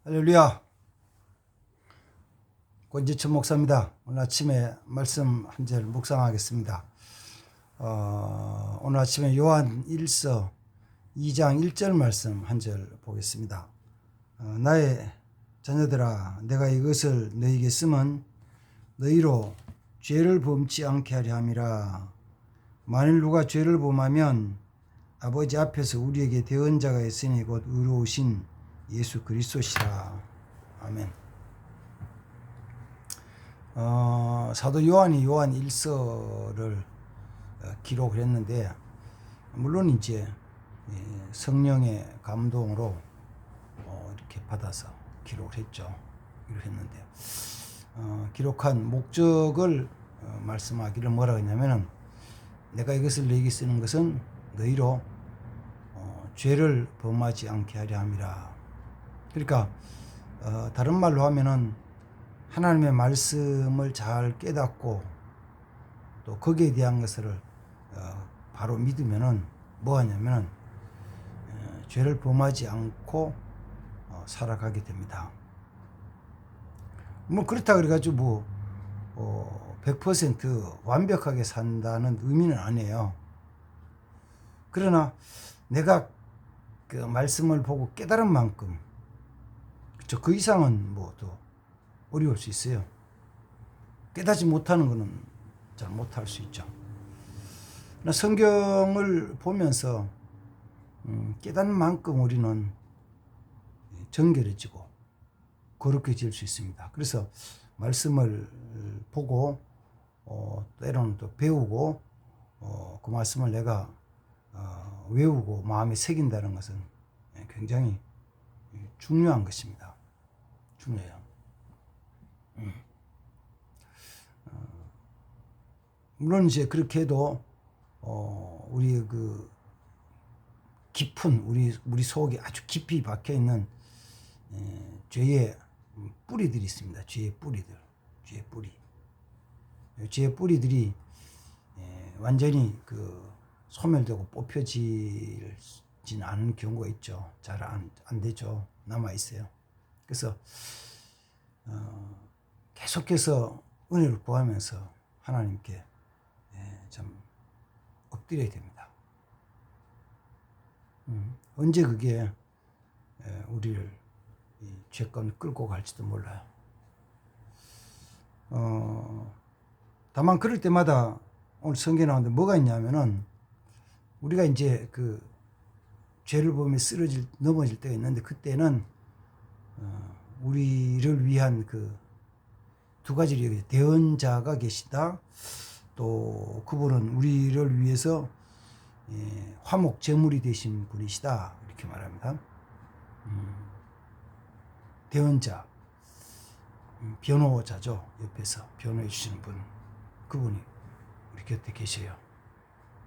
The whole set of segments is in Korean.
할렐루야. 권지천 목사입니다. 오늘 아침에 말씀 한 절 묵상하겠습니다. 오늘 아침에 요한 1서 2장 1절 말씀 한 절 보겠습니다. 나의 자녀들아, 내가 이것을 너희에게 쓰면 너희로 죄를 범치 않게 하려 함이라. 만일 누가 죄를 범하면 아버지 앞에서 우리에게 대언자가 있으니 곧 의로우신 예수 그리스도시라. 아멘. 사도 요한이 요한 1서를 기록을 했는데, 물론 이제 성령의 감동으로 이렇게 받아서 기록을 했죠. 기록했는데, 기록한 목적을 말씀하기를 뭐라고 했냐면은, 내가 이것을 너희에게 쓰는 것은 너희로 죄를 범하지 않게 하려 함이라. 그러니까 다른 말로 하면은 하나님의 말씀을 잘 깨닫고 또 거기에 대한 것을 바로 믿으면은 뭐 하냐면은 죄를 범하지 않고 살아가게 됩니다. 뭐 그렇다 그래가지고 뭐 100% 완벽하게 산다는 의미는 아니에요. 그러나 내가 그 말씀을 보고 깨달은 만큼, 그렇죠, 그 이상은 뭐 더 어려울 수 있어요. 깨닫지 못하는 거는 잘 못할 수 있죠. 성경을 보면서 깨닫는 만큼 우리는 정결해지고 거룩해질 수 있습니다. 그래서 말씀을 보고 때로는 또 배우고 그 말씀을 내가 외우고 마음에 새긴다는 것은 굉장히 중요한 것입니다. 중요해요. 물론 이제 그렇게 해도 우리 그 깊은 우리 속에 아주 깊이 박혀 있는 죄의 뿌리들이 있습니다. 죄의 뿌리들, 죄의 뿌리들이 완전히 그 소멸되고 뽑혀지진 않은 경우가 있죠. 잘 안 되죠. 남아 있어요. 그래서 계속해서 은혜를 구하면서 하나님께 참 엎드려야 됩니다. 언제 그게 우리를 이 죄권 끌고 갈지도 몰라요. 다만 그럴 때마다 오늘 성경에 나오는데 뭐가 있냐면은, 우리가 이제 그 죄를 범해 넘어질 때가 있는데, 그때는 우리를 위한 그 두 가지를 얘기해요. 대언자가 계시다. 또 그분은 우리를 위해서 화목 제물이 되신 분이시다. 이렇게 말합니다. 대언자, 변호자죠. 옆에서 변호해 주시는 분, 그분이 우리 곁에 계셔요.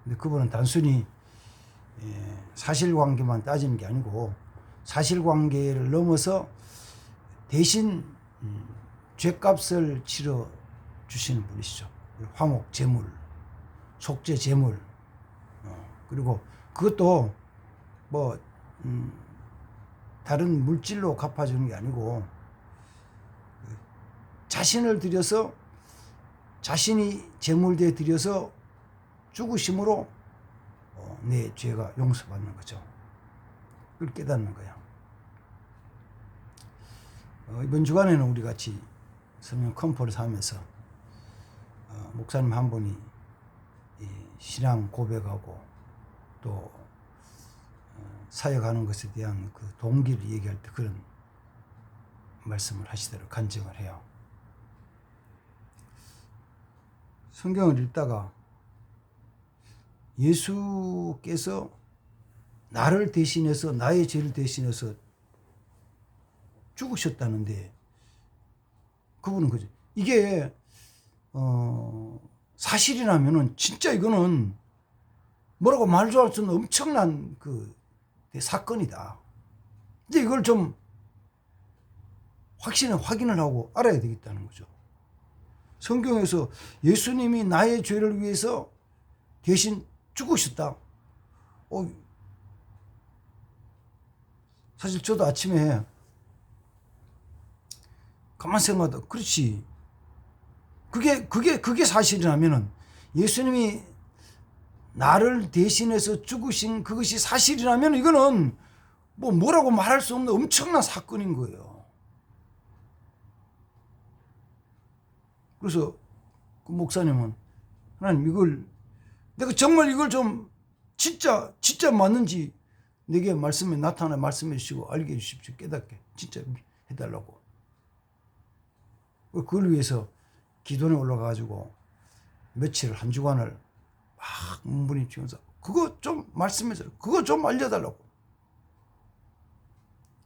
근데 그분은 단순히 사실관계만 따지는 게 아니고, 사실관계를 넘어서 대신 죄값을 치러 주시는 분이시죠. 화목 제물, 속죄 제물, 그리고 그것도 뭐 다른 물질로 갚아주는 게 아니고, 자신을 들여서, 자신이 제물대에 들여서 죽으심으로 내 죄가 용서받는 거죠. 그걸 깨닫는 거예요. 이번 주간에는 우리 같이 성령 컨퍼런스 하면서 목사님 한 분이 신앙 고백하고 또 사역하는 것에 대한 그 동기를 얘기할 때 그런 말씀을 하시도록 간증을 해요. 성경을 읽다가 예수께서 나를 대신해서, 나의 죄를 대신해서 죽으셨다는데, 그분은 그죠. 이게 사실이라면은 진짜 이거는 뭐라고 말도 할 수 없는 엄청난 그 사건이다. 근데 이걸 좀 확인을 하고 알아야 되겠다는 거죠. 성경에서 예수님이 나의 죄를 위해서 대신 죽으셨다. 사실 저도 아침에 가만 생각하다. 그렇지. 그게 사실이라면은 예수님이 나를 대신해서 죽으신 그것이 사실이라면 이거는 뭐라고 말할 수 없는 엄청난 사건인 거예요. 그래서 그 목사님은 하나님 이걸 내가 정말 이걸 좀 진짜 맞는지 내게 말씀에 나타나 말씀해 주시고 알게 해 주십시오. 깨닫게 진짜 해달라고. 그걸 위해서 기도에 올라가가지고 며칠 한 주간을 막 문부림치면서 그거 좀 말씀해서 그거 좀 알려달라고.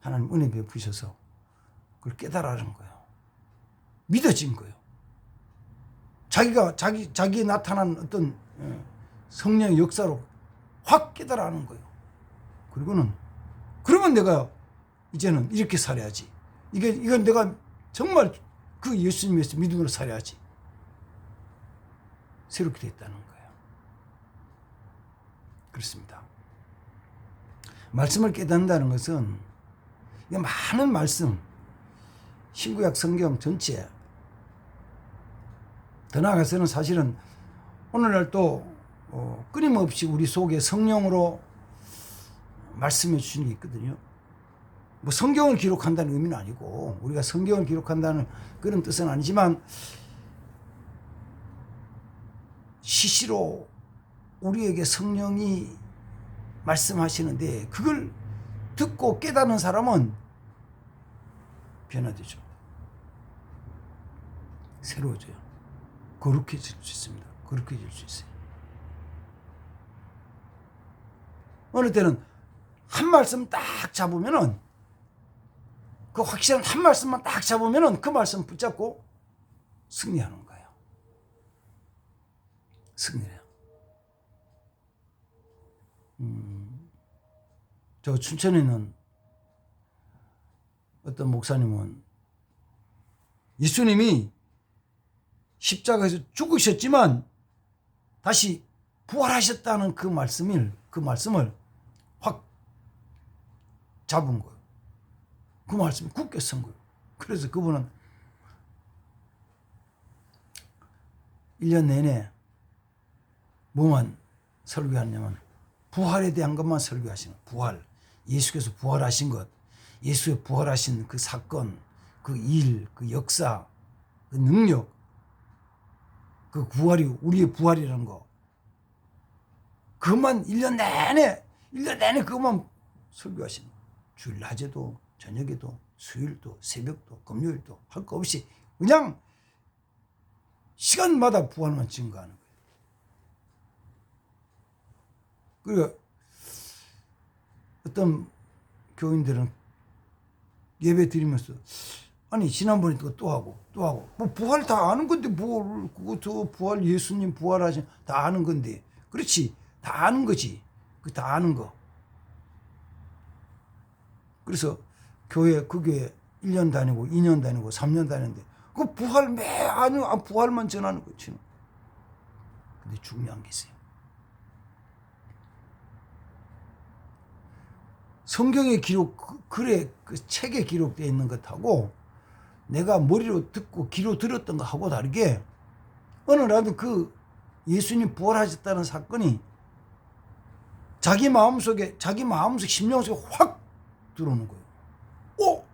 하나님 은혜 베푸셔서 그걸 깨달아는 거예요. 믿어진 거예요. 자기에 나타난 어떤 성령의 역사로 확 깨달아는 거예요. 그러면 내가 이제는 이렇게 살아야지. 이건 내가 정말 그 예수님에서 믿음으로 살아야지. 새롭게 됐다는 거예요. 그렇습니다. 말씀을 깨닫는다는 것은 많은 말씀, 신구약 성경 전체, 더 나아가서는 사실은 오늘날 또 끊임없이 우리 속에 성령으로 말씀해 주시는 게 있거든요. 뭐 성경을 기록한다는 의미는 아니고 우리가 성경을 기록한다는 그런 뜻은 아니지만 시시로 우리에게 성령이 말씀하시는데 그걸 듣고 깨닫는 사람은 변화되죠. 새로워져요. 거룩해질 수 있습니다. 거룩해질 수 있어요. 어느 때는 한 말씀 딱 잡으면은 그 확실한 한 말씀만 딱 잡으면은 그 말씀 붙잡고 승리하는 거예요. 승리해요. 저 춘천에 있는 어떤 목사님은 예수님이 십자가에서 죽으셨지만 다시 부활하셨다는 그 말씀을 확 잡은 거예요. 그 말씀이 굳게 선 거예요. 그래서 그분은 1년 내내 뭐만 설교하냐면 부활에 대한 것만 설교하시는 거예요. 부활, 예수께서 부활하신 것, 예수의 부활하신 그 사건, 그 일, 그 역사, 그 능력, 그 부활이 우리의 부활이라는 거, 그것만 1년 내내 그것만 설교하시는 거예요. 주일 낮에도 저녁에도 수요일도 새벽도 금요일도 할 거 없이 그냥 시간마다 부활만 증거하는 거예요. 그러니까 어떤 교인들은 예배 드리면서 아니 지난번에 또 하고 뭐 부활 다 아는 건데 뭘 그것도 부활 예수님 부활하신 다 아는 건데 그렇지 다 아는 거지 그 다 아는 거. 그래서 그 교회 1년 다니고 2년 다니고 3년 다니는데 그 부활 부활만 전하는 거지. 근데 중요한 게 있어요. 성경에 글에 그 책에 기록되어 있는 것하고 내가 머리로 듣고 귀로 들었던 것하고 다르게 어느 날도 그 예수님 부활하셨다는 사건이 자기 마음속 심령 속에 확 들어오는 거예요. 오!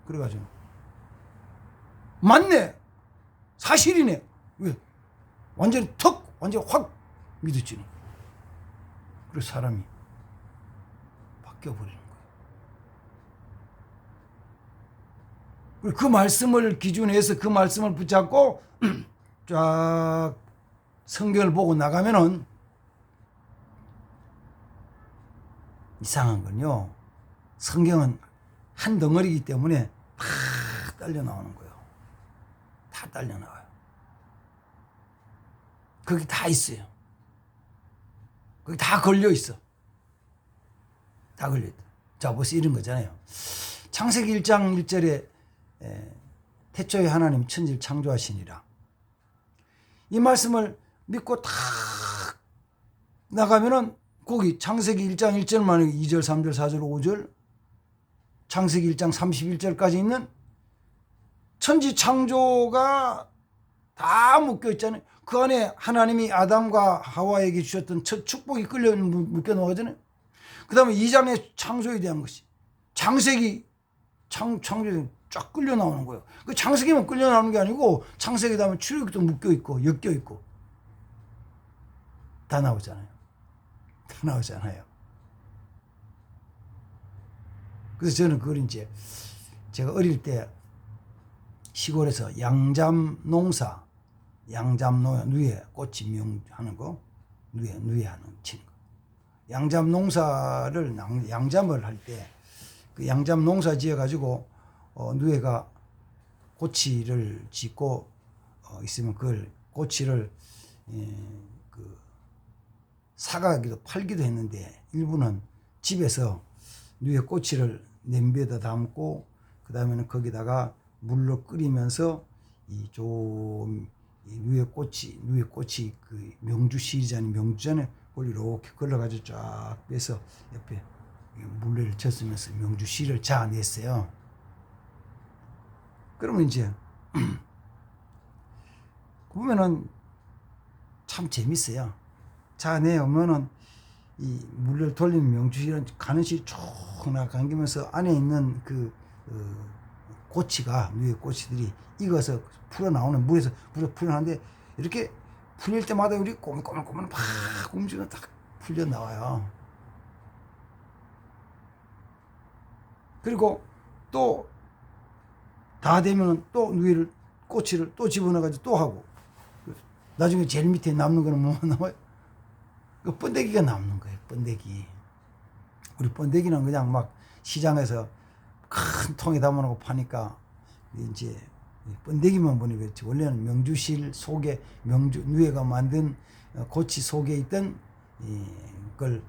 그래가지고 맞네! 사실이네! 왜? 완전히 확 믿어지는 거예요. 그래서 사람이 바뀌어버리는 거예요. 그 말씀을 기준으로 해서 그 말씀을 붙잡고 쫙 성경을 보고 나가면은 이상한 건요. 성경은 한 덩어리이기 때문에 다 딸려 나오는 거예요. 다 딸려 나와요. 거기 다 있어요. 거기 다 걸려 있어. 다 걸려 있다. 자, 벌써 이런 거잖아요. 창세기 1장 1절에 태초에 하나님 천지를 창조하시니라. 이 말씀을 믿고 다 나가면은 거기 창세기 1장 1절만 2절, 3절, 4절, 5절, 창세기 1장 31절까지 있는 천지 창조가 다 묶여 있잖아요. 그 안에 하나님이 아담과 하와에게 주셨던 첫 축복이 묶여 나오잖아요. 그 다음에 2장의 창조에 대한 것이 창세기 창조에 쫙 끌려 나오는 거예요. 그 창세기만 끌려 나오는 게 아니고 창세기 다음에 출애굽도 묶여 있고 엮여 있고 다 나오잖아요. 다 나오잖아요. 그래서 저는 그걸 이제 제가 어릴 때 시골에서 양잠 농사, 누에 꽃이 하는 거, 누에 하는 치는 거. 양잠 농사를 양잠을 할 때 그 양잠 농사 지어 가지고 누에가 꼬치를 짓고 있으면 그걸 꼬치를 그 사가기도 팔기도 했는데 일부는 집에서 누에 꼬치를 냄비에다 담고 그 다음에는 거기다가 물로 끓이면서 이 누에 꼬치 그 명주실이잖아요. 명주전에 그걸 이렇게 걸러가지고 쫙 빼서 옆에 물레를 쳤으면서 명주실을 자아냈어요. 그러면 이제 보면은 참 재밌어요. 자아내면은 이 물레를 돌리면 명주실은 가는 실이 쭉 나가면서 안에 있는 그 꼬치가 누에 꼬치들이 익어서 풀어 나오는 물에서 풀어 나오는데 이렇게 풀릴 때마다 우리 꼬물꼬물 막 움직이면 딱 풀려 나와요. 그리고 또 다 되면 또 누에를 꼬치를 또 집어넣어가지고 또 하고 나중에 제일 밑에 남는 거는 뭐 나와요? 그 번데기가 남는 거예요. 번데기. 우리 번데기는 그냥 막 시장에서 큰 통에 담아놓고 파니까 이제 번데기만 보니 그렇지. 원래는 명주실 속에 누에가 만든 고치 속에 있던 그걸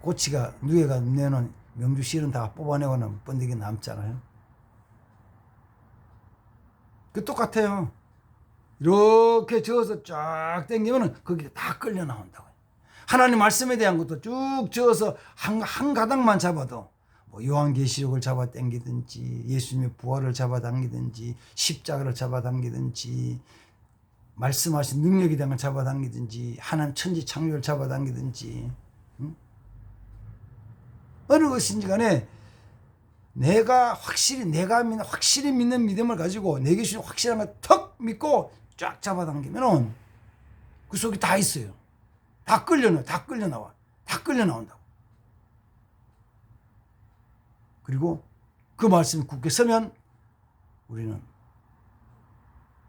고치가 누에가 내는 명주실은 다 뽑아내고는 번데기 남잖아요. 그 똑같아요. 이렇게 저어서 쫙 당기면은 거기가 다 끌려 나온다고요. 하나님 말씀에 대한 것도 쭉 저어서 한 가닥만 잡아도 뭐 요한계시록을 잡아당기든지 예수님의 부활을 잡아당기든지 십자가를 잡아당기든지 말씀하신 능력에 대한 걸 잡아당기든지 하나님 천지 창조를 잡아당기든지 어느 것인지 간에 내가 확실히 믿는 믿음을 가지고 내게 주신 확실한 걸 턱 믿고 쫙 잡아당기면은 그 속에 다 있어요. 다 끌려 나와. 다 끌려 나온다고. 그리고 그 말씀이 굳게 서면 우리는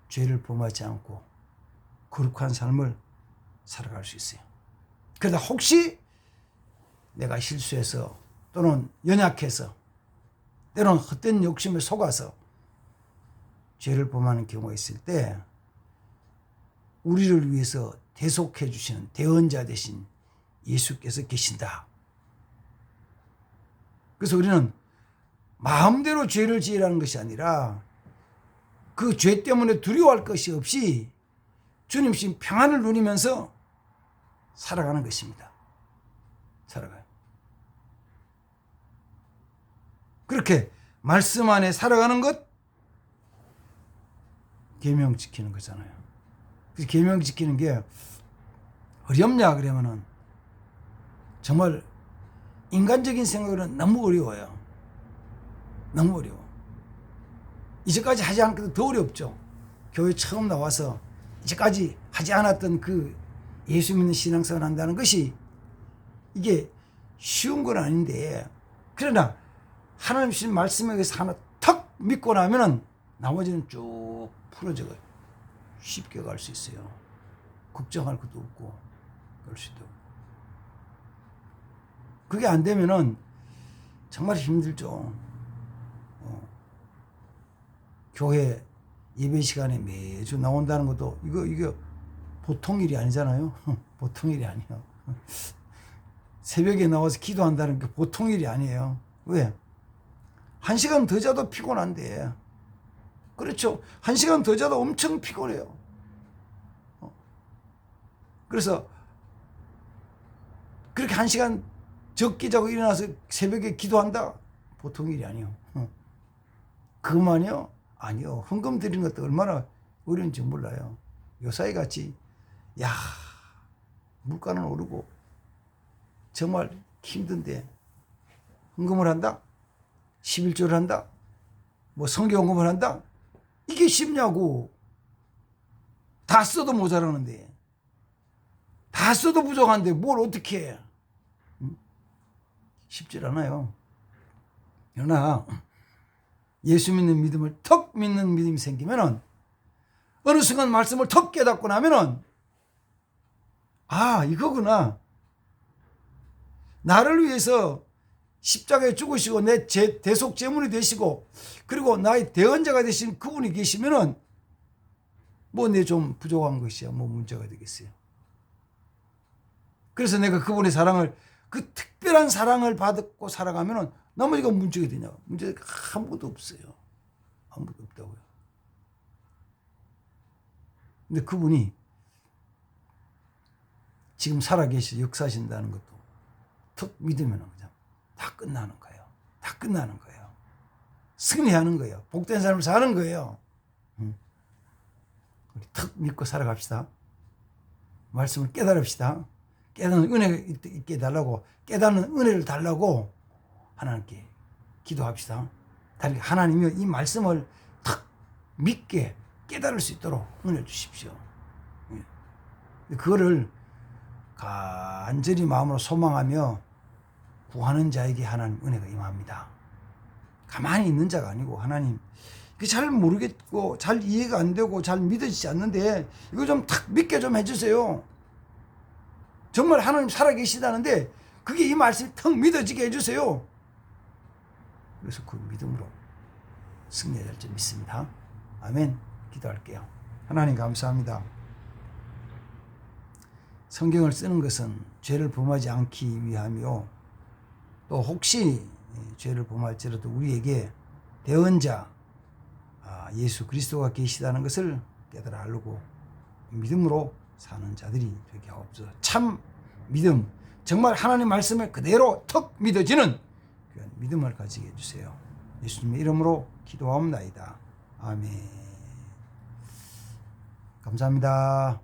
죄를 범하지 않고 거룩한 삶을 살아갈 수 있어요. 그러다 혹시 내가 실수해서 또는 연약해서 때로는 헛된 욕심에 속아서 죄를 범하는 경우가 있을 때 우리를 위해서 대속해 주시는 대언자 되신 예수께서 계신다. 그래서 우리는 마음대로 죄를 지으라는 것이 아니라 그 죄 때문에 두려워할 것이 없이 주님 신 평안을 누리면서 살아가는 것입니다. 살아가요. 그렇게 말씀 안에 살아가는 것 계명 지키는 거잖아요. 그래서 계명 지키는 게 어렵냐 그러면은 정말 인간적인 생각으로는 너무 어려워요. 너무 어려워. 이제까지 하지 않고도 더 어렵죠. 교회 처음 나와서 이제까지 하지 않았던 그 예수 믿는 신앙생활을 한다는 것이 이게 쉬운 건 아닌데 그러나 하나님 주신 말씀에 의해서 하나 턱 믿고 나면은 나머지는 쭉 풀어져요. 쉽게 갈 수 있어요. 걱정할 것도 없고 그럴 수도 없고. 그게 안 되면은 정말 힘들죠. 교회 예배 시간에 매주 나온다는 것도 이거 보통 일이 아니잖아요. 보통 일이 아니에요. 새벽에 나와서 기도한다는 게 보통 일이 아니에요. 왜? 1시간 더 자도 피곤한데. 그렇죠. 1시간 더 자도 엄청 피곤해요. 그래서 그렇게 1시간 적게 자고 일어나서 새벽에 기도한다? 보통 일이 아니에요. 그만이요? 아니요. 헌금 드리는 것도 얼마나 어려운지 몰라요. 요사이 같이 야 물가는 오르고 정말 힘든데 헌금을 한다? 11조를 한다? 뭐 성경헌금을 한다? 이게 쉽냐고. 다 써도 모자라는데, 다 써도 부족한데 뭘 어떻게 해. 쉽질 않아요. 그러나 예수 믿는 믿음을 턱 믿는 믿음이 생기면은 어느 순간 말씀을 턱 깨닫고 나면은 아 이거구나. 나를 위해서 십자가에 죽으시고 내 대속 제물이 되시고 그리고 나의 대언자가 되신 그분이 계시면은 뭐 내 좀 부족한 것이야 뭐 문제가 되겠어요. 그래서 내가 그분의 사랑을 그 특별한 사랑을 받고 살아가면은 나머지가 문제가 되냐? 문제가 아무것도 없어요. 아무것도 없다고요. 근데 그분이 지금 살아계시 역사하신다는 것도 턱 믿으면 그냥 다 끝나는 거예요. 다 끝나는 거예요. 승리하는 거예요. 복된 삶을 사는 거예요. 우리 턱 믿고 살아갑시다. 말씀을 깨달읍시다. 깨닫는 은혜가 있게 달라고, 깨닫는 은혜를 달라고 하나님께 기도합시다. 하나님이 이 말씀을 탁 믿게 깨달을 수 있도록 은혜 주십시오. 그거를 간절히 마음으로 소망하며 구하는 자에게 하나님 은혜가 임합니다. 가만히 있는 자가 아니고 하나님 잘 모르겠고 잘 이해가 안 되고 잘 믿어지지 않는데 이거 좀 탁 믿게 좀 해주세요. 정말 하나님 살아계시다는데 그게 이 말씀이 턱 믿어지게 해주세요. 그래서 그 믿음으로 승리해야 될 줄 믿습니다. 아멘. 기도할게요. 하나님 감사합니다. 성경을 쓰는 것은 죄를 범하지 않기 위함이요. 또 혹시 죄를 범할지라도 우리에게 대언자 예수 그리스도가 계시다는 것을 깨달아 알고 믿음으로 사는 자들이 되게 하옵소서. 참 믿음, 정말 하나님 말씀을 그대로 턱 믿어지는 그런 믿음을 가지게 해주세요. 예수님의 이름으로 기도하옵나이다. 아멘. 감사합니다.